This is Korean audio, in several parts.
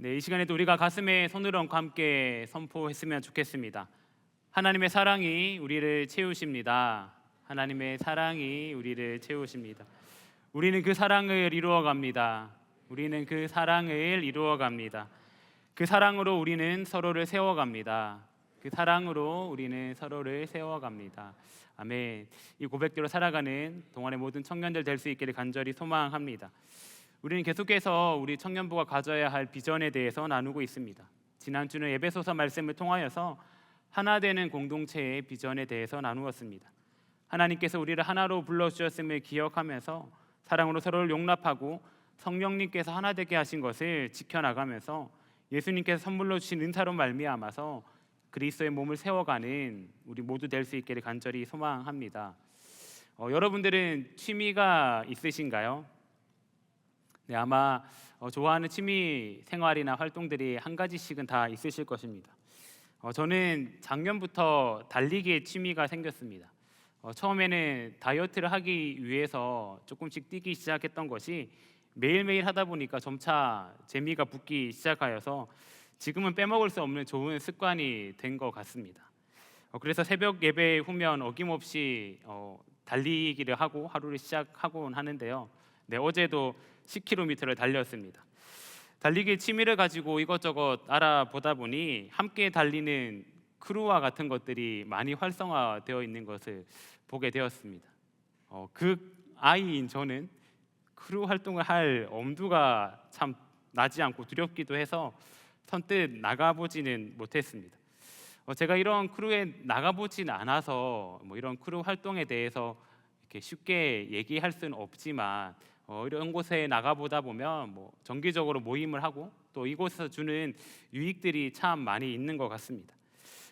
이 시간에도 우리가 가슴에 손을 얹고 함께 선포했으면 좋겠습니다. 하나님의 사랑이 우리를 채우십니다. 하나님의 사랑이 우리를 채우십니다. 우리는 그 사랑을 이루어갑니다. 우리는 그 사랑을 이루어갑니다. 그 사랑으로 우리는 서로를 세워갑니다. 그 사랑으로 우리는 서로를 세워갑니다. 아멘. 이 고백대로 살아가는 동안의 모든 청년들 될 수 있기를 간절히 소망합니다. 우리는 계속해서 우리 청년부가 가져야 할 비전에 대해서 나누고 있습니다. 지난주는 에베소서 말씀을 통하여서 하나 되는 공동체의 비전에 대해서 나누었습니다. 하나님께서 우리를 하나로 불러주셨음을 기억하면서 사랑으로 서로를 용납하고 성령님께서 하나 되게 하신 것을 지켜나가면서 예수님께서 선물로 주신 은사로 말미암아서 그리스도의 몸을 세워가는 우리 모두 될 수 있기를 간절히 소망합니다. 여러분들은 취미가 있으신가요? 네, 아마 좋아하는 취미 생활이나 활동들이 한 가지씩은 다 있으실 것입니다. 저는 작년부터 달리기의 취미가 생겼습니다. 처음에는 다이어트를 하기 위해서 조금씩 뛰기 시작했던 것이 매일매일 하다 보니까 점차 재미가 붙기 시작하여서 지금은 빼먹을 수 없는 좋은 습관이 된 것 같습니다. 그래서 새벽 예배 후면 어김없이 달리기를 하고 하루를 시작하곤 하는데요. 네, 어제도 10km를 달렸습니다. 달리기 취미를 가지고 이것저것 알아보다 보니 함께 달리는 크루와 같은 것들이 많이 활성화되어 있는 것을 보게 되었습니다. 그 아이인 저는 크루 활동을 할 엄두가 참 나지 않고 두렵기도 해서 선뜻 나가보지는 못했습니다. 제가 이런 크루에 나가보진 않아서 이런 크루 활동에 대해서 이렇게 쉽게 얘기할 수는 없지만 이런 곳에 나가보다 보면 정기적으로 모임을 하고 또 이곳에서 주는 유익들이 참 많이 있는 것 같습니다.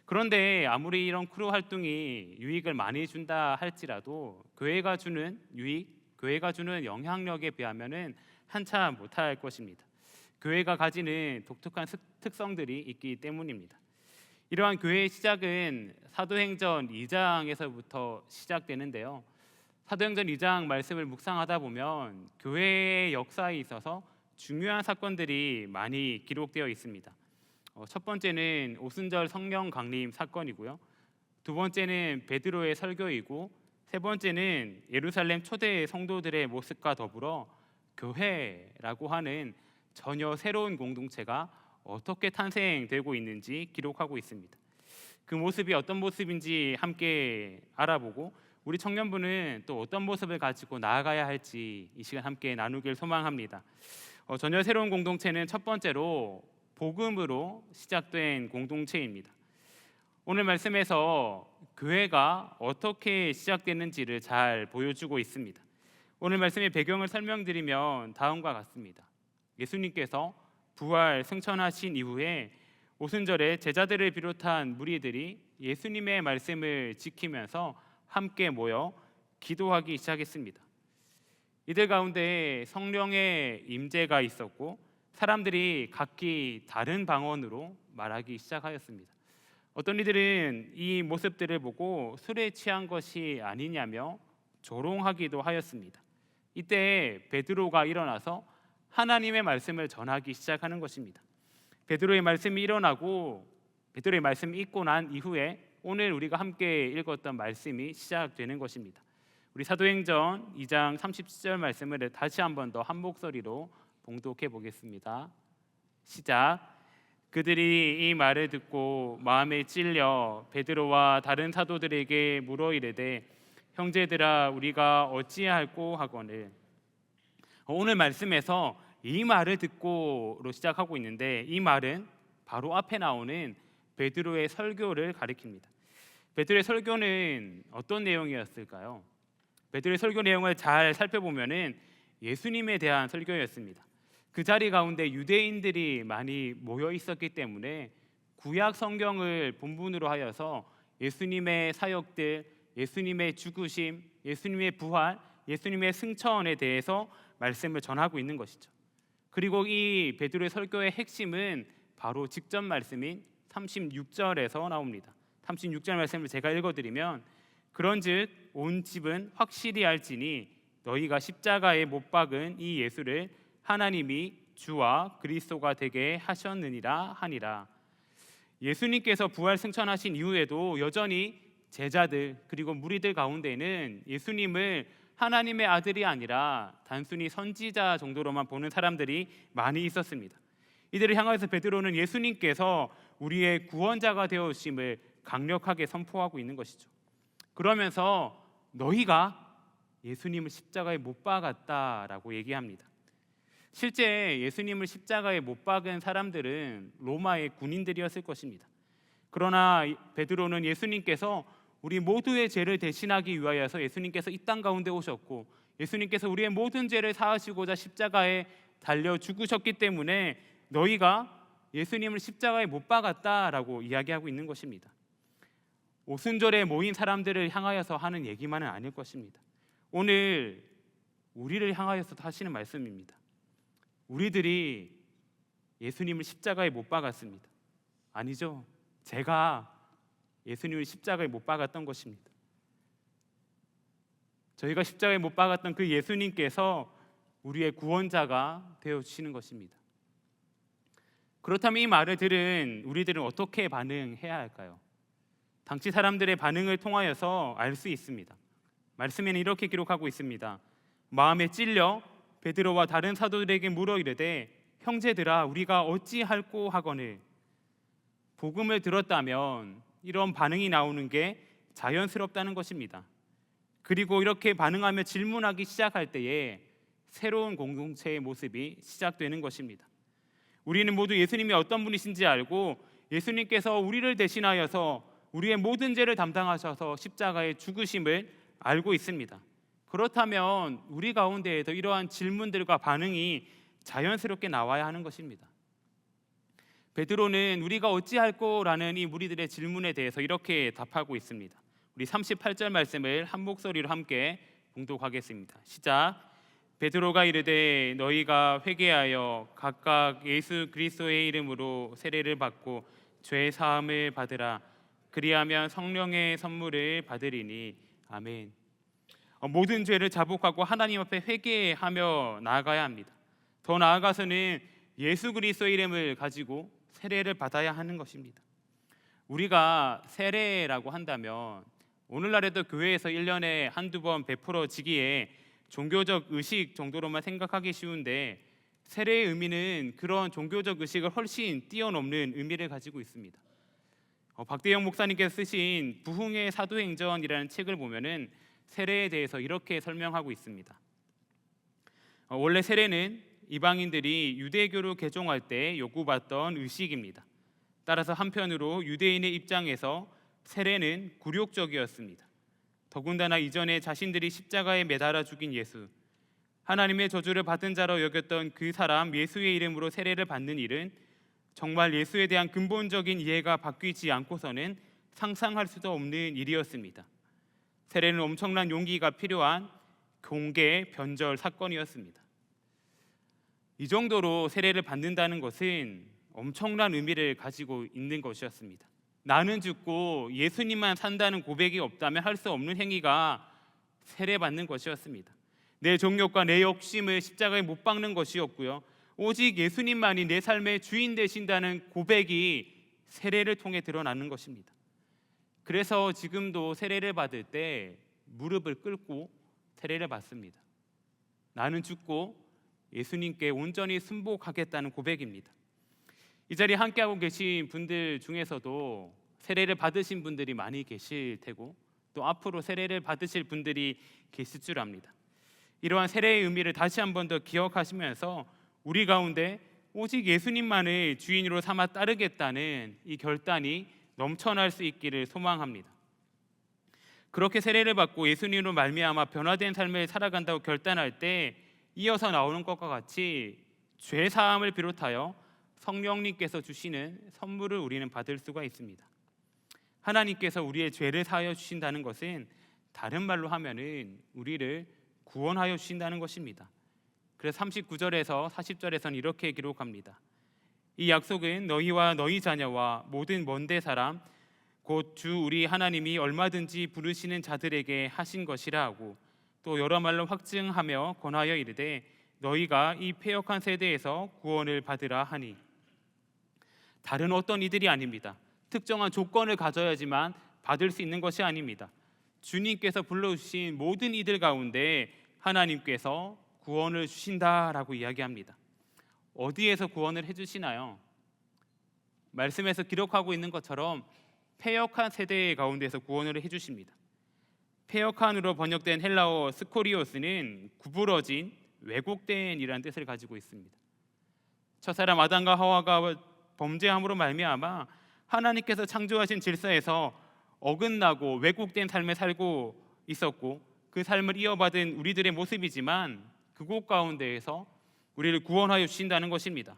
그런데 아무리 이런 크루 활동이 유익을 많이 준다 할지라도 교회가 주는 유익, 교회가 주는 영향력에 비하면은 한참 못할 것입니다. 교회가 가지는 독특한 특성들이 있기 때문입니다. 이러한 교회의 시작은 사도행전 2장에서부터 시작되는데요. 사도행전 2장 말씀을 묵상하다 보면 교회의 역사에 있어서 중요한 사건들이 많이 기록되어 있습니다. 첫 번째는 오순절 성령 강림 사건이고요. 두 번째는 베드로의 설교이고 세 번째는 예루살렘 초대 성도들의 모습과 더불어 교회라고 하는 전혀 새로운 공동체가 어떻게 탄생되고 있는지 기록하고 있습니다. 그 모습이 어떤 모습인지 함께 알아보고 우리 청년부는 또 어떤 모습을 가지고 나아가야 할지 이 시간 함께 나누길 소망합니다. 전혀 새로운 공동체는 첫 번째로 복음으로 시작된 공동체입니다. 오늘 말씀에서 교회가 어떻게 시작됐는지를 잘 보여주고 있습니다. 오늘 말씀의 배경을 설명드리면 다음과 같습니다. 예수님께서 부활 승천하신 이후에 오순절에 제자들을 비롯한 무리들이 예수님의 말씀을 지키면서 함께 모여 기도하기 시작했습니다. 이들 가운데 성령의 임재가 있었고 사람들이 각기 다른 방언으로 말하기 시작하였습니다. 어떤 이들은 이 모습들을 보고 술에 취한 것이 아니냐며 조롱하기도 하였습니다. 이때 베드로가 일어나서 하나님의 말씀을 전하기 시작하는 것입니다. 베드로의 말씀이 읽고 난 이후에 오늘 우리가 함께 읽었던 말씀이 시작되는 것입니다. 우리 사도행전 2장 30절 말씀을 다시 한 번 더 한 목소리로 봉독해 보겠습니다. 시작. 그들이 이 말을 듣고 마음에 찔려 베드로와 다른 사도들에게 물어 이르되 형제들아 우리가 어찌할꼬 하거늘. 오늘 말씀에서 이 말을 듣고로 시작하고 있는데 이 말은 바로 앞에 나오는 베드로의 설교를 가리킵니다. 베드로의 설교는 어떤 내용이었을까요? 베드로의 설교 내용을 잘 살펴보면은 예수님에 대한 설교였습니다. 그 자리 가운데 유대인들이 많이 모여 있었기 때문에 구약 성경을 본문으로 하여서 예수님의 사역들, 예수님의 죽으심, 예수님의 부활, 예수님의 승천에 대해서 말씀을 전하고 있는 것이죠. 그리고 이 베드로의 설교의 핵심은 바로 직전 말씀인 36절에서 나옵니다. 36절 말씀을 제가 읽어드리면 그런즉 온 집은 확실히 알지니 너희가 십자가에 못 박은 이 예수를 하나님이 주와 그리스도가 되게 하셨느니라 하니라. 예수님께서 부활 승천하신 이후에도 여전히 제자들 그리고 무리들 가운데는 예수님을 하나님의 아들이 아니라 단순히 선지자 정도로만 보는 사람들이 많이 있었습니다. 이들을 향해서 베드로는 예수님께서 우리의 구원자가 되어주심을 강력하게 선포하고 있는 것이죠. 그러면서 너희가 예수님을 십자가에 못 박았다라고 얘기합니다. 실제 예수님을 십자가에 못 박은 사람들은 로마의 군인들이었을 것입니다. 그러나 베드로는 예수님께서 우리 모두의 죄를 대신하기 위하여서 예수님께서 이 땅 가운데 오셨고 예수님께서 우리의 모든 죄를 사하시고자 십자가에 달려 죽으셨기 때문에 너희가 예수님을 십자가에 못 박았다라고 이야기하고 있는 것입니다. 오순절에 모인 사람들을 향하여서 하는 얘기만은 아닐 것입니다. 오늘 우리를 향하여서 하시는 말씀입니다. 우리들이 예수님을 십자가에 못 박았습니다. 아니죠. 제가 예수님을 십자가에 못 박았던 것입니다. 저희가 십자가에 못 박았던 그 예수님께서 우리의 구원자가 되어주시는 것입니다. 그렇다면 이 말을 들은 우리들은 어떻게 반응해야 할까요? 당시 사람들의 반응을 통하여서 알 수 있습니다. 말씀에는 이렇게 기록하고 있습니다. 마음에 찔려 베드로와 다른 사도들에게 물어 이르되 형제들아 우리가 어찌할꼬 하거늘. 복음을 들었다면 이런 반응이 나오는 게 자연스럽다는 것입니다. 그리고 이렇게 반응하며 질문하기 시작할 때에 새로운 공동체의 모습이 시작되는 것입니다. 우리는 모두 예수님이 어떤 분이신지 알고 예수님께서 우리를 대신하여서 우리의 모든 죄를 담당하셔서 십자가에 죽으심을 알고 있습니다. 그렇다면 우리 가운데에도 이러한 질문들과 반응이 자연스럽게 나와야 하는 것입니다. 베드로는 우리가 어찌할꼬라는 이 무리들의 질문에 대해서 이렇게 답하고 있습니다. 우리 38절 말씀을 한 목소리로 함께 봉독하겠습니다. 시작. 베드로가 이르되 너희가 회개하여 각각 예수 그리스도의 이름으로 세례를 받고 죄 사함을 받으라. 그리하면 성령의 선물을 받으리니 아멘. 모든 죄를 자복하고 하나님 앞에 회개하며 나아가야 합니다. 더 나아가서는 예수 그리스도의 이름을 가지고 세례를 받아야 하는 것입니다. 우리가 세례라고 한다면 오늘날에도 교회에서 1년에 한두 번 베풀어지기에 종교적 의식 정도로만 생각하기 쉬운데 세례의 의미는 그런 종교적 의식을 훨씬 뛰어넘는 의미를 가지고 있습니다. 박대영 목사님께서 쓰신 부흥의 사도행전이라는 책을 보면은 세례에 대해서 이렇게 설명하고 있습니다. 원래 세례는 이방인들이 유대교를 개종할 때 요구받던 의식입니다. 따라서 한편으로 유대인의 입장에서 세례는 굴욕적이었습니다. 더군다나 이전에 자신들이 십자가에 매달아 죽인 예수, 하나님의 저주를 받은 자로 여겼던 그 사람 예수의 이름으로 세례를 받는 일은 정말 예수에 대한 근본적인 이해가 바뀌지 않고서는 상상할 수도 없는 일이었습니다. 세례는 엄청난 용기가 필요한 공개 변절 사건이었습니다. 이 정도로 세례를 받는다는 것은 엄청난 의미를 가지고 있는 것이었습니다. 나는 죽고 예수님만 산다는 고백이 없다면 할 수 없는 행위가 세례받는 것이었습니다. 내 정욕과 내 욕심을 십자가에 못 박는 것이었고요. 오직 예수님만이 내 삶의 주인 되신다는 고백이 세례를 통해 드러나는 것입니다. 그래서 지금도 세례를 받을 때 무릎을 꿇고 세례를 받습니다. 나는 죽고 예수님께 온전히 순복하겠다는 고백입니다. 이 자리에 함께하고 계신 분들 중에서도 세례를 받으신 분들이 많이 계실 테고 또 앞으로 세례를 받으실 분들이 계실 줄 압니다. 이러한 세례의 의미를 다시 한 번 더 기억하시면서 우리 가운데 오직 예수님만을 주인으로 삼아 따르겠다는 이 결단이 넘쳐날 수 있기를 소망합니다. 그렇게 세례를 받고 예수님으로 말미암아 변화된 삶을 살아간다고 결단할 때 이어서 나오는 것과 같이 죄 사함을 비롯하여 성령님께서 주시는 선물을 우리는 받을 수가 있습니다. 하나님께서 우리의 죄를 사하여 주신다는 것은 다른 말로 하면은 우리를 구원하여 주신다는 것입니다. 그래서 39절에서 40절에서는 이렇게 기록합니다. 이 약속은 너희와 너희 자녀와 모든 먼데 사람 곧 주 우리 하나님이 얼마든지 부르시는 자들에게 하신 것이라 하고 또 여러 말로 확증하며 권하여 이르되 너희가 이 패역한 세대에서 구원을 받으라 하니. 다른 어떤 이들이 아닙니다. 특정한 조건을 가져야지만 받을 수 있는 것이 아닙니다. 주님께서 불러주신 모든 이들 가운데 하나님께서 구원을 주신다라고 이야기합니다. 어디에서 구원을 해주시나요? 말씀에서 기록하고 있는 것처럼 패역한 세대 가운데서 구원을 해주십니다. 패역한으로 번역된 헬라어 스코리오스는 구부러진, 왜곡된이라는 뜻을 가지고 있습니다. 첫사람 아담과 하와가 범죄함으로 말미암아 하나님께서 창조하신 질서에서 어긋나고 왜곡된 삶을 살고 있었고, 그 삶을 이어받은 우리들의 모습이지만 그곳 가운데에서 우리를 구원하여 주신다는 것입니다.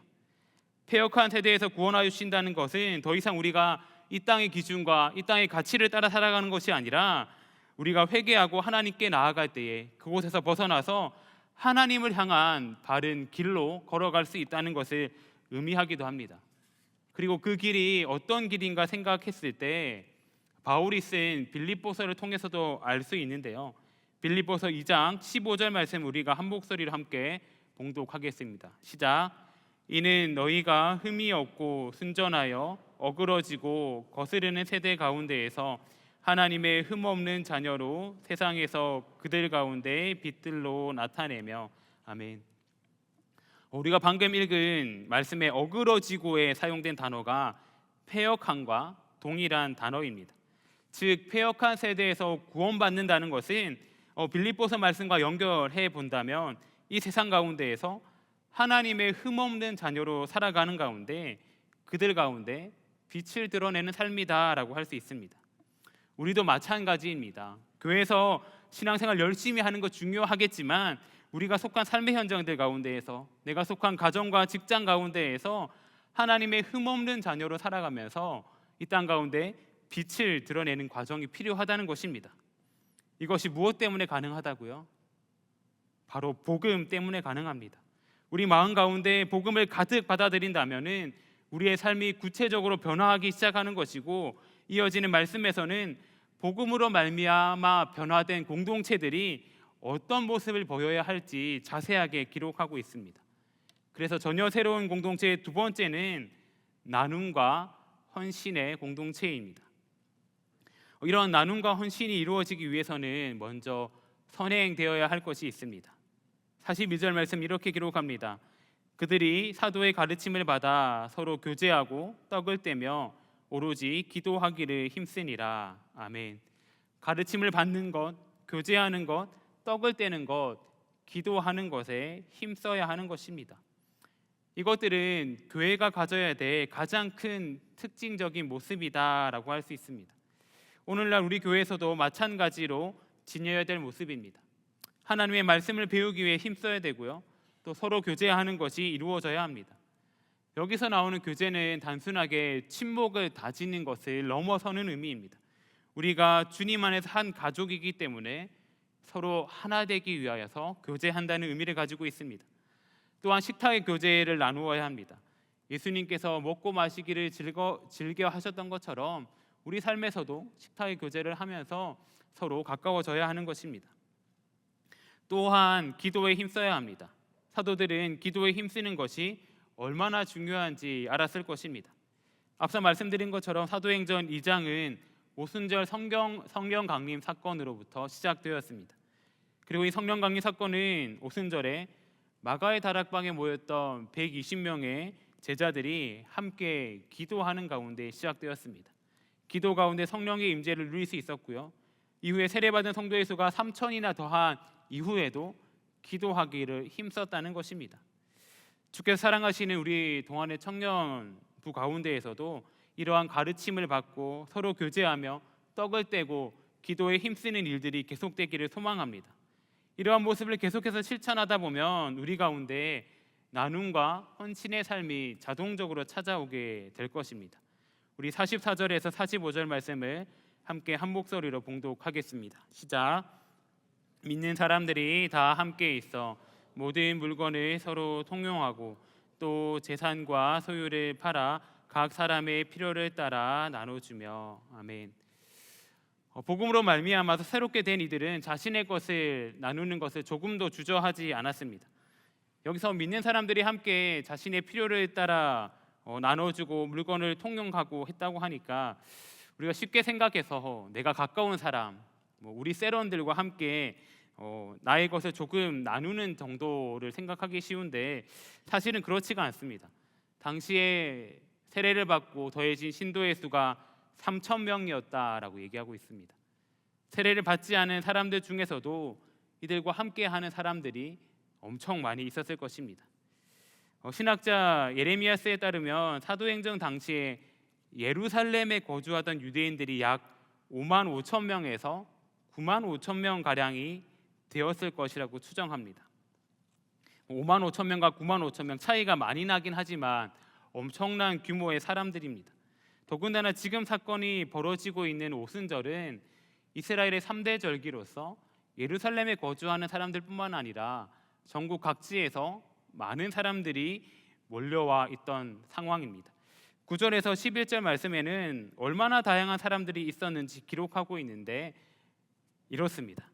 패역한 세대에서 구원하여 주신다는 것은 더 이상 우리가 이 땅의 기준과 이 땅의 가치를 따라 살아가는 것이 아니라 우리가 회개하고 하나님께 나아갈 때에 그곳에서 벗어나서 하나님을 향한 바른 길로 걸어갈 수 있다는 것을 의미하기도 합니다. 그리고 그 길이 어떤 길인가 생각했을 때 바울이 쓴 빌립보서를 통해서도 알 수 있는데요. 빌립보서 2장 15절 말씀 우리가 한 목소리로 함께 봉독하겠습니다. 시작. 이는 너희가 흠이 없고 순전하여 어그러지고 거스르는 세대 가운데에서 하나님의 흠없는 자녀로 세상에서 그들 가운데 빛들로 나타내며. 아멘. 우리가 방금 읽은 말씀에 어그러지고에 사용된 단어가 패역함과 동일한 단어입니다. 즉 패역한 세대에서 구원받는다는 것은 빌립보서 말씀과 연결해 본다면 이 세상 가운데에서 하나님의 흠없는 자녀로 살아가는 가운데 그들 가운데 빛을 드러내는 삶이다라고 할 수 있습니다. 우리도 마찬가지입니다. 교회에서 신앙생활 열심히 하는 것 중요하겠지만 우리가 속한 삶의 현장들 가운데에서, 내가 속한 가정과 직장 가운데에서 하나님의 흠없는 자녀로 살아가면서 이 땅 가운데 빛을 드러내는 과정이 필요하다는 것입니다. 이것이 무엇 때문에 가능하다고요? 바로 복음 때문에 가능합니다. 우리 마음 가운데 복음을 가득 받아들인다면은 우리의 삶이 구체적으로 변화하기 시작하는 것이고, 이어지는 말씀에서는 복음으로 말미암아 변화된 공동체들이 어떤 모습을 보여야 할지 자세하게 기록하고 있습니다. 그래서 전혀 새로운 공동체의 두 번째는 나눔과 헌신의 공동체입니다. 이런 나눔과 헌신이 이루어지기 위해서는 먼저 선행되어야 할 것이 있습니다. 42절 말씀 이렇게 기록합니다. 그들이 사도의 가르침을 받아 서로 교제하고 떡을 떼며 오로지 기도하기를 힘쓰니라. 아멘. 가르침을 받는 것, 교제하는 것, 떡을 떼는 것, 기도하는 것에 힘써야 하는 것입니다. 이것들은 교회가 가져야 될 가장 큰 특징적인 모습이다라고 할 수 있습니다. 오늘날 우리 교회에서도 마찬가지로 지녀야 될 모습입니다. 하나님의 말씀을 배우기 위해 힘써야 되고요, 또 서로 교제하는 것이 이루어져야 합니다. 여기서 나오는 교제는 단순하게 친목을 다지는 것을 넘어서는 의미입니다. 우리가 주님 안에서 한 가족이기 때문에 서로 하나 되기 위하여서 교제한다는 의미를 가지고 있습니다. 또한 식탁의 교제를 나누어야 합니다. 예수님께서 먹고 마시기를 즐겨 하셨던 것처럼 우리 삶에서도 식탁의 교제를 하면서 서로 가까워져야 하는 것입니다. 또한 기도에 힘써야 합니다. 사도들은 기도에 힘쓰는 것이 얼마나 중요한지 알았을 것입니다. 앞서 말씀드린 것처럼 사도행전 2장은 오순절 성령 강림 사건으로부터 시작되었습니다. 그리고 이 성령 강림 사건은 오순절에 마가의 다락방에 모였던 120명의 제자들이 함께 기도하는 가운데 시작되었습니다. 기도 가운데 성령의 임재를 누릴 수 있었고요, 이후에 세례받은 성도의 수가 3,000이나 더한 이후에도 기도하기를 힘썼다는 것입니다. 주께서 사랑하시는 우리 동안의 청년부 가운데에서도 이러한 가르침을 받고 서로 교제하며 떡을 떼고 기도에 힘쓰는 일들이 계속되기를 소망합니다. 이러한 모습을 계속해서 실천하다 보면 우리 가운데 나눔과 헌신의 삶이 자동적으로 찾아오게 될 것입니다. 우리 44절에서 45절 말씀을 함께 한 목소리로 봉독하겠습니다. 시작. 믿는 사람들이 다 함께 있어 모든 물건을 서로 통용하고 또 재산과 소유를 팔아 각 사람의 필요를 따라 나눠주며. 아멘. 복음으로 말미암아서 새롭게 된 이들은 자신의 것을 나누는 것을 조금도 주저하지 않았습니다. 여기서 믿는 사람들이 함께 자신의 필요를 따라 나눠주고 물건을 통용하고 했다고 하니까 우리가 쉽게 생각해서 내가 가까운 사람, 우리 세런들과 함께 나의 것을 조금 나누는 정도를 생각하기 쉬운데 사실은 그렇지가 않습니다. 당시에 세례를 받고 더해진 신도의 수가 3,000명이었다라고 얘기하고 있습니다. 세례를 받지 않은 사람들 중에서도 이들과 함께하는 사람들이 엄청 많이 있었을 것입니다. 신학자 예레미야스에 따르면 사도행전 당시에 예루살렘에 거주하던 유대인들이 약 5만 5천 명에서 9만 5천 명 가량이 되었을 것이라고 추정합니다. 5만 5천 명과 9만 5천 명 차이가 많이 나긴 하지만 엄청난 규모의 사람들입니다. 더군다나 지금 사건이 벌어지고 있는 오순절은 이스라엘의 3대 절기로서 예루살렘에 거주하는 사람들뿐만 아니라 전국 각지에서 많은 사람들이 몰려와 있던 상황입니다. 9절에서 11절 말씀에는 얼마나 다양한 사람들이 있었는지 기록하고 있는데 이렇습니다.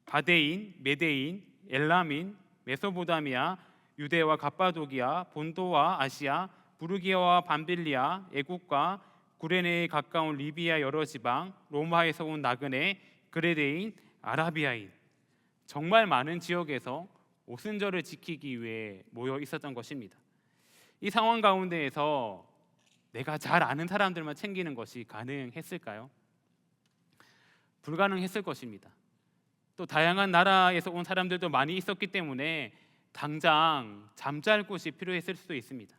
바데인, 메데인, 엘람인, 메소보다미아, 유대와 갑바도기아, 본도와 아시아, 부르기아와 밤빌리아, 애국과 구레네에 가까운 리비아 여러 지방, 로마에서 온 나그네, 그레데인, 아라비아인, 정말 많은 지역에서 오순절을 지키기 위해 모여 있었던 것입니다. 이 상황 가운데에서 내가 잘 아는 사람들만 챙기는 것이 가능했을까요? 불가능했을 것입니다. 또 다양한 나라에서 온 사람들도 많이 있었기 때문에 당장 잠잘 곳이 필요했을 수도 있습니다.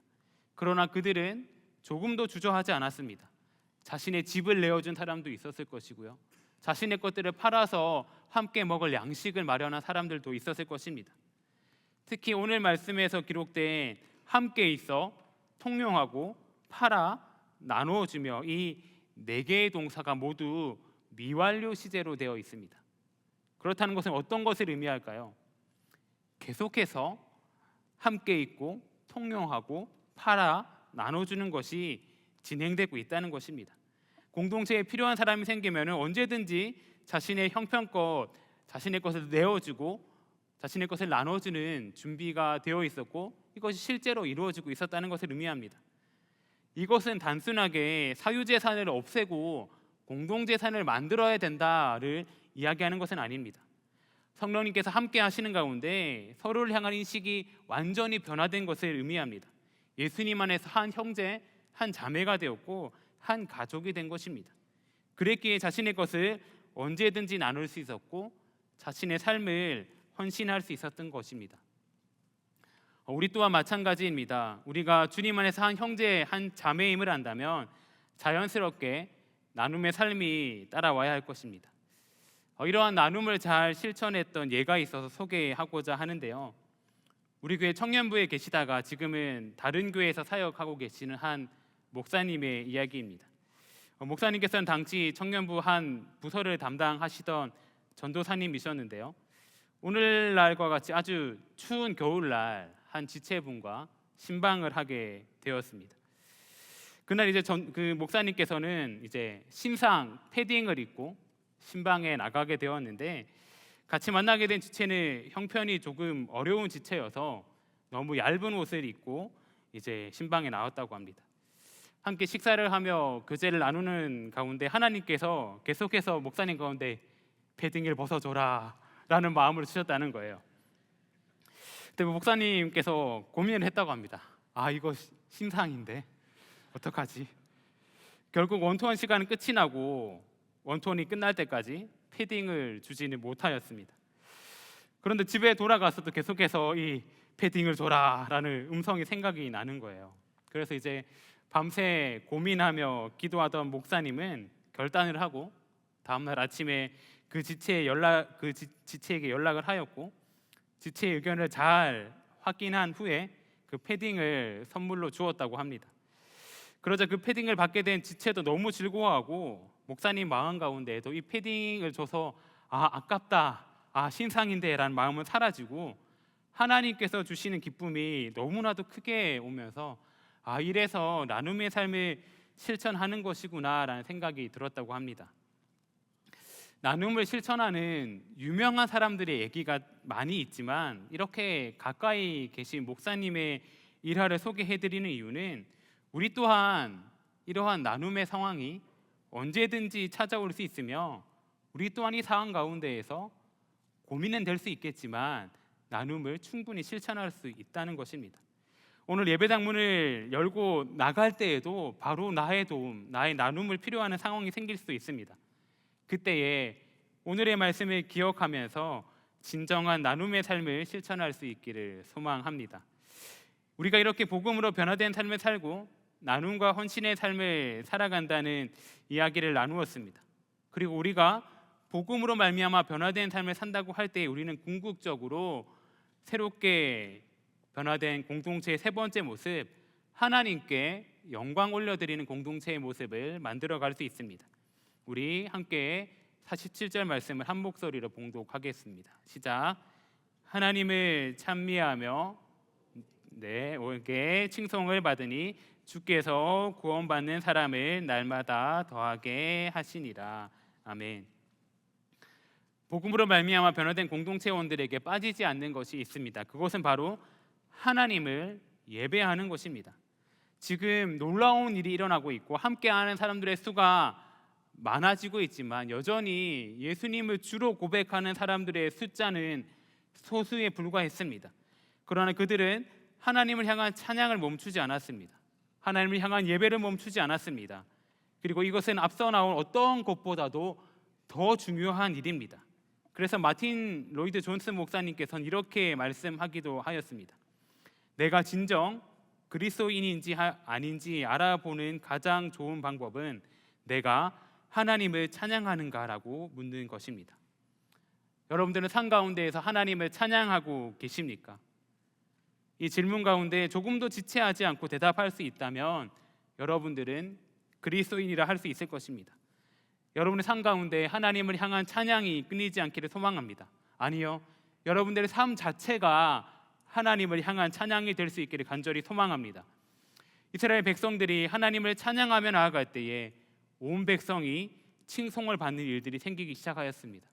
그러나 그들은 조금도 주저하지 않았습니다. 자신의 집을 내어준 사람도 있었을 것이고요. 자신의 것들을 팔아서 함께 먹을 양식을 마련한 사람들도 있었을 것입니다. 특히 오늘 말씀에서 기록된 함께 있어, 통용하고, 팔아, 나누어주며 이 네 개의 동사가 모두 미완료 시제로 되어 있습니다. 그렇다는 것은 어떤 것을 의미할까요? 계속해서 함께 있고 통용하고 팔아 나눠주는 것이 진행되고 있다는 것입니다. 공동체에 필요한 사람이 생기면 언제든지 자신의 형편껏 자신의 것을 내어주고 자신의 것을 나눠주는 준비가 되어 있었고 이것이 실제로 이루어지고 있었다는 것을 의미합니다. 이것은 단순하게 사유재산을 없애고 공동재산을 만들어야 된다를 이야기하는 것은 아닙니다. 성령님께서 함께 하시는 가운데 서로를 향한 인식이 완전히 변화된 것을 의미합니다. 예수님 안에서 한 형제, 한 자매가 되었고 한 가족이 된 것입니다. 그랬기에 자신의 것을 언제든지 나눌 수 있었고 자신의 삶을 헌신할 수 있었던 것입니다. 우리 또한 마찬가지입니다. 우리가 주님 안에서 한 형제, 한 자매임을 안다면 자연스럽게 나눔의 삶이 따라와야 할 것입니다. 이러한 나눔을 잘 실천했던 예가 있어서 소개하고자 하는데요. 우리 교회 청년부에 계시다가 지금은 다른 교회에서 사역하고 계시는 한 목사님의 이야기입니다. 목사님께서는 당시 청년부 한 부서를 담당하시던 전도사님이셨는데요. 오늘날과 같이 아주 추운 겨울날 한 지체분과 신방을 하게 되었습니다. 그날 이제 그 목사님께서는 이제 신상 패딩을 입고 신방에 나가게 되었는데 같이 만나게 된 지체는 형편이 조금 어려운 지체여서 너무 얇은 옷을 입고 이제 신방에 나왔다고 합니다. 함께 식사를 하며 교제를 나누는 가운데 하나님께서 계속해서 목사님 가운데 패딩을 벗어줘라 라는 마음을 주셨다는 거예요. 그때 목사님께서 고민을 했다고 합니다. 이거 신상인데 어떡하지? 결국 원투원 시간은 끝이 나고 원투원이 끝날 때까지 패딩을 주지는 못하였습니다. 그런데 집에 돌아가서도 계속해서 이 패딩을 줘라라는 음성이 생각이 나는 거예요. 그래서 이제 밤새 고민하며 기도하던 목사님은 결단을 하고 다음날 아침에 그 지체에게 연락을 하였고 지체의 의견을 잘 확인한 후에 그 패딩을 선물로 주었다고 합니다. 그러자 그 패딩을 받게 된 지체도 너무 즐거워하고 목사님 마음 가운데에도 이 패딩을 줘서 아깝다, 신상인데 라는 마음은 사라지고 하나님께서 주시는 기쁨이 너무나도 크게 오면서 이래서 나눔의 삶을 실천하는 것이구나 라는 생각이 들었다고 합니다. 나눔을 실천하는 유명한 사람들의 얘기가 많이 있지만 이렇게 가까이 계신 목사님의 일화를 소개해드리는 이유는 우리 또한 이러한 나눔의 상황이 언제든지 찾아올 수 있으며 우리 또한 이 상황 가운데에서 고민은 될 수 있겠지만 나눔을 충분히 실천할 수 있다는 것입니다. 오늘 예배당문을 열고 나갈 때에도 바로 나의 도움, 나의 나눔을 필요하는 상황이 생길 수 있습니다. 그때에 오늘의 말씀을 기억하면서 진정한 나눔의 삶을 실천할 수 있기를 소망합니다. 우리가 이렇게 복음으로 변화된 삶을 살고 나눔과 헌신의 삶을 살아간다는 이야기를 나누었습니다. 그리고 우리가 복음으로 말미암아 변화된 삶을 산다고 할 때 우리는 궁극적으로 새롭게 변화된 공동체의 세 번째 모습, 하나님께 영광 올려드리는 공동체의 모습을 만들어갈 수 있습니다. 우리 함께 47절 말씀을 한 목소리로 봉독하겠습니다. 시작. 하나님을 찬미하며 옳게 칭송을 받으니 주께서 구원받는 사람을 날마다 더하게 하시니라. 아멘. 복음으로 말미암아 변화된 공동체원들에게 빠지지 않는 것이 있습니다. 그것은 바로 하나님을 예배하는 것입니다. 지금 놀라운 일이 일어나고 있고 함께하는 사람들의 수가 많아지고 있지만 여전히 예수님을 주로 고백하는 사람들의 숫자는 소수에 불과했습니다. 그러나 그들은 하나님을 향한 찬양을 멈추지 않았습니다. 하나님을 향한 예배를 멈추지 않았습니다. 그리고 이것은 앞서 나온 어떤 것보다도 더 중요한 일입니다. 그래서 마틴 로이드 존스 목사님께서는 이렇게 말씀하기도 하였습니다. 내가 진정 그리스도인인지 아닌지 알아보는 가장 좋은 방법은 내가 하나님을 찬양하는가라고 묻는 것입니다. 여러분들은 삶 가운데에서 하나님을 찬양하고 계십니까? 이 질문 가운데 조금도 지체하지 않고 대답할 수 있다면 여러분들은 그리스도인이라 할 수 있을 것입니다. 여러분의 삶 가운데 하나님을 향한 찬양이 끊이지 않기를 소망합니다. 아니요, 여러분들의 삶 자체가 하나님을 향한 찬양이 될 수 있기를 간절히 소망합니다. 이스라엘 백성들이 하나님을 찬양하며 나아갈 때에 온 백성이 칭송을 받는 일들이 생기기 시작하였습니다.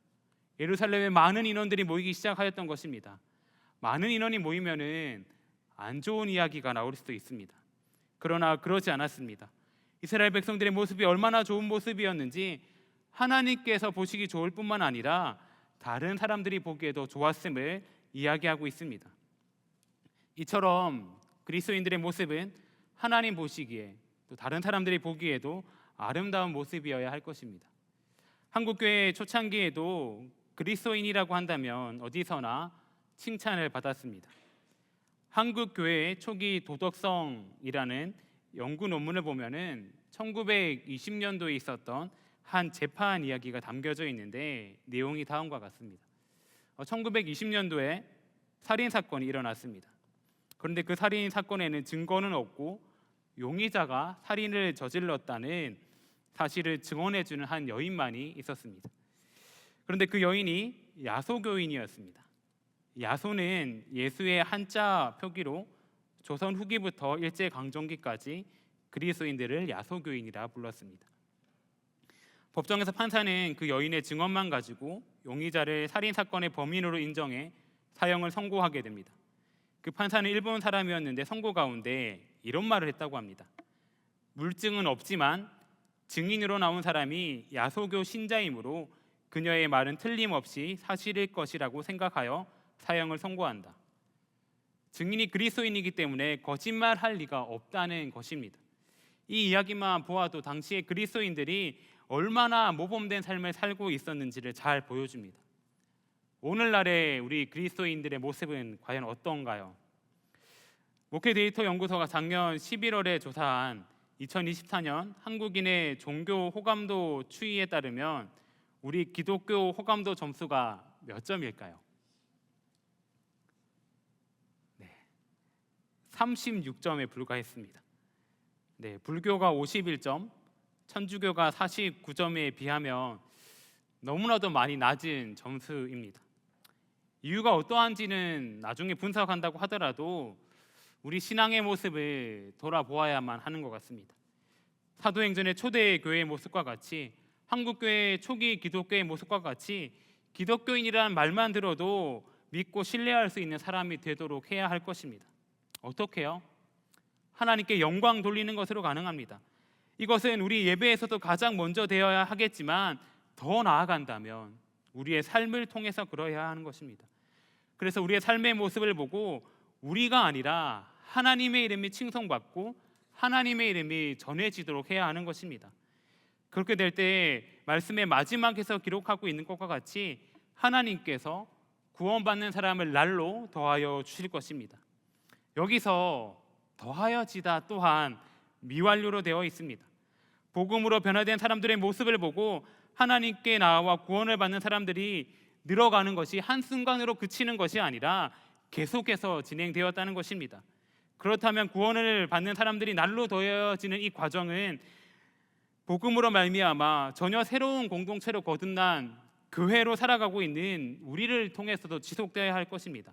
예루살렘에 많은 인원들이 모이기 시작하였던 것입니다. 많은 인원이 모이면은 안 좋은 이야기가 나올 수도 있습니다. 그러나 그러지 않았습니다. 이스라엘 백성들의 모습이 얼마나 좋은 모습이었는지 하나님께서 보시기 좋을 뿐만 아니라 다른 사람들이 보기에도 좋았음을 이야기하고 있습니다. 이처럼 그리스도인들의 모습은 하나님 보시기에 또 다른 사람들이 보기에도 아름다운 모습이어야 할 것입니다. 한국교회 초창기에도 그리스도인이라고 한다면 어디서나 칭찬을 받았습니다. 한국교회의 초기 도덕성이라는 연구 논문을 보면은 1920년도에 있었던 한 재판 이야기가 담겨져 있는데 내용이 다음과 같습니다. 1920년도에 살인 사건이 일어났습니다. 그런데 그 살인 사건에는 증거는 없고 용의자가 살인을 저질렀다는 사실을 증언해주는 한 여인만이 있었습니다. 그런데 그 여인이 야소교인이었습니다. 야소는 예수의 한자 표기로 조선 후기부터 일제강점기까지 그리스도인들을 야소교인이라 불렀습니다. 법정에서 판사는 그 여인의 증언만 가지고 용의자를 살인사건의 범인으로 인정해 사형을 선고하게 됩니다. 그 판사는 일본 사람이었는데 선고 가운데 이런 말을 했다고 합니다. 물증은 없지만 증인으로 나온 사람이 야소교 신자이므로 그녀의 말은 틀림없이 사실일 것이라고 생각하여 사형을 선고한다. 증인이 그리스도인이기 때문에 거짓말할 리가 없다는 것입니다. 이 이야기만 보아도 당시에 그리스도인들이 얼마나 모범된 삶을 살고 있었는지를 잘 보여줍니다. 오늘날의 우리 그리스도인들의 모습은 과연 어떤가요? 목회 데이터 연구소가 작년 11월에 조사한 2024년 한국인의 종교 호감도 추이에 따르면 우리 기독교 호감도 점수가 몇 점일까요? 36점에 불과했습니다. 불교가 51점, 천주교가 49점에 비하면 너무나도 많이 낮은 점수입니다. 이유가 어떠한지는 나중에 분석한다고 하더라도 우리 신앙의 모습을 돌아보아야만 하는 것 같습니다. 사도행전의 초대 교회의 모습과 같이 한국교회 초기 기독교의 모습과 같이 기독교인이라는 말만 들어도 믿고 신뢰할 수 있는 사람이 되도록 해야 할 것입니다. 어떻게요? 하나님께 영광 돌리는 것으로 가능합니다. 이것은 우리 예배에서도 가장 먼저 되어야 하겠지만 더 나아간다면 우리의 삶을 통해서 그러해야 하는 것입니다. 그래서 우리의 삶의 모습을 보고 우리가 아니라 하나님의 이름이 칭송받고 하나님의 이름이 전해지도록 해야 하는 것입니다. 그렇게 될 때 말씀의 마지막에서 기록하고 있는 것과 같이 하나님께서 구원받는 사람을 날로 더하여 주실 것입니다. 여기서 더하여지다 또한 미완료로 되어 있습니다. 복음으로 변화된 사람들의 모습을 보고 하나님께 나아와 구원을 받는 사람들이 늘어가는 것이 한순간으로 그치는 것이 아니라 계속해서 진행되었다는 것입니다. 그렇다면 구원을 받는 사람들이 날로 더해지는 이 과정은 복음으로 말미암아 전혀 새로운 공동체로 거듭난 교회로 살아가고 있는 우리를 통해서도 지속되어야 할 것입니다.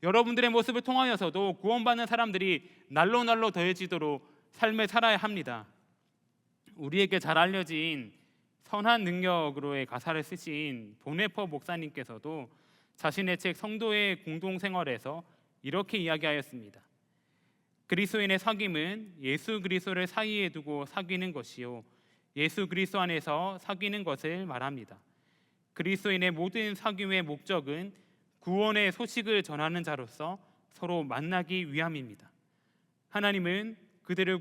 여러분들의 모습을 통하여서도 구원받는 사람들이 날로 더해지도록 삶을 살아야 합니다. 우리에게 잘 알려진 선한 능력으로의 가사를 쓰신 보네퍼 목사님께서도 자신의 책 성도의 공동생활에서 이렇게 이야기하였습니다. 그리스도인의 사귐은 예수 그리스도를 사이에 두고 사귀는 것이요 예수 그리스도 안에서 사귀는 것을 말합니다. 그리스도인의 모든 사귐의 목적은 구원의 소식을 전하는 자로서 서로 만나기 위함입니다. 하나님은 그들을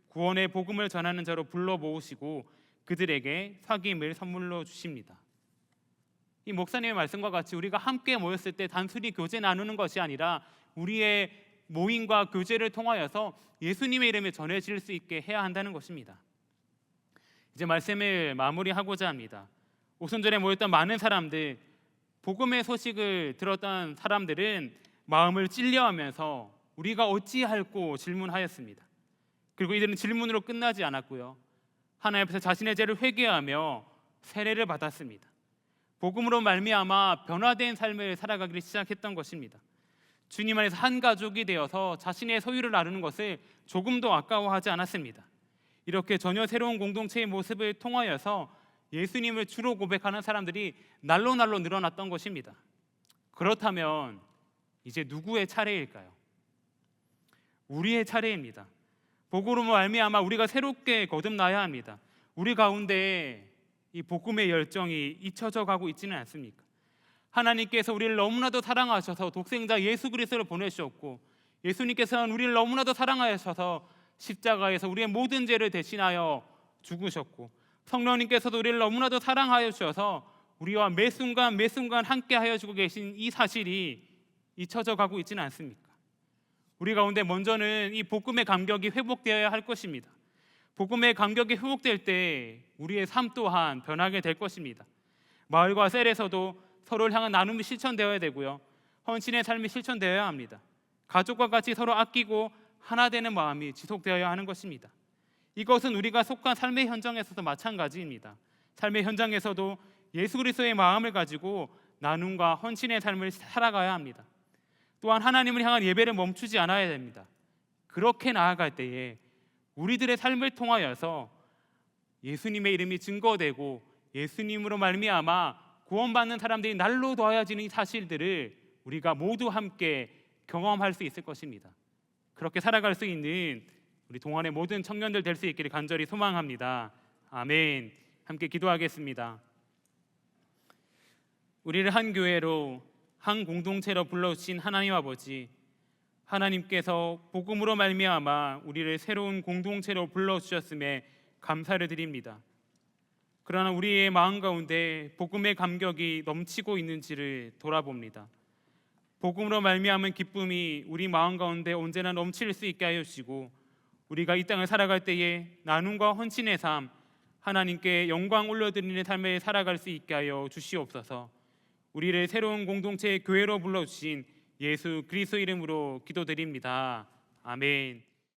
구원의 복음을 전하는 자로 불러 모으시고 그들에게 사귐을 선물로 주십니다. 이 목사님의 말씀과 같이 우리가 함께 모였을 때 단순히 교제 나누는 것이 아니라 우리의 모임과 교제를 통하여서 예수님의 이름이 전해질 수 있게 해야 한다는 것입니다. 이제 말씀을 마무리하고자 합니다. 오순절에 모였던 많은 사람들, 복음의 소식을 들었던 사람들은 마음을 찔려하면서 우리가 어찌할꼬 질문하였습니다. 그리고 이들은 질문으로 끝나지 않았고요, 하나님 앞에서 자신의 죄를 회개하며 세례를 받았습니다. 복음으로 말미암아 변화된 삶을 살아가기를 시작했던 것입니다. 주님 안에서 한 가족이 되어서 자신의 소유를 나누는 것을 조금도 아까워하지 않았습니다. 이렇게 전혀 새로운 공동체의 모습을 통하여서 예수님을 주로 고백하는 사람들이 날로 늘어났던 것입니다. 그렇다면 이제 누구의 차례일까요? 우리의 차례입니다. 복음으로 말미암아 우리가 새롭게 거듭나야 합니다. 우리 가운데 이 복음의 열정이 잊혀져 가고 있지는 않습니까? 하나님께서 우리를 너무나도 사랑하셔서 독생자 예수 그리스도를 보내주셨고, 예수님께서는 우리를 너무나도 사랑하셔서 십자가에서 우리의 모든 죄를 대신하여 죽으셨고, 성령님께서도 우리를 너무나도 사랑하여 주셔서 우리와 매 순간 함께 하여 주고 계신 이 사실이 잊혀져 가고 있지는 않습니까? 우리 가운데 먼저는 이 복음의 감격이 회복되어야 할 것입니다. 복음의 감격이 회복될 때 우리의 삶 또한 변하게 될 것입니다. 마을과 셀에서도 서로를 향한 나눔이 실천되어야 되고요, 헌신의 삶이 실천되어야 합니다. 가족과 같이 서로 아끼고 하나 되는 마음이 지속되어야 하는 것입니다. 이것은 우리가 속한 삶의 현장에서도 마찬가지입니다. 삶의 현장에서도 예수 그리스도의 마음을 가지고 나눔과 헌신의 삶을 살아가야 합니다. 또한 하나님을 향한 예배를 멈추지 않아야 됩니다. 그렇게 나아갈 때에 우리들의 삶을 통하여서 예수님의 이름이 증거되고 예수님으로 말미암아 구원받는 사람들이 날로 더하여지는 이 사실들을 우리가 모두 함께 경험할 수 있을 것입니다. 그렇게 살아갈 수 있는 우리 동안의 모든 청년들 될 수 있기를 간절히 소망합니다. 아멘. 함께 기도하겠습니다. 우리를 한 교회로, 한 공동체로 불러주신 하나님 아버지, 하나님께서 복음으로 말미암아 우리를 새로운 공동체로 불러주셨음에 감사를 드립니다. 그러나 우리의 마음 가운데 복음의 감격이 넘치고 있는지를 돌아봅니다. 복음으로 말미암은 기쁨이 우리 마음 가운데 언제나 넘칠 수 있게 하여 주시고, 우리가 이 땅을 살아갈 때에 나눔과 헌신의 삶, 하나님께 영광 올려드리는 삶을 살아갈 수 있게 하여 주시옵소서. 우리를 새로운 공동체의 교회로 불러주신 예수 그리스도 이름으로 기도드립니다. 아멘.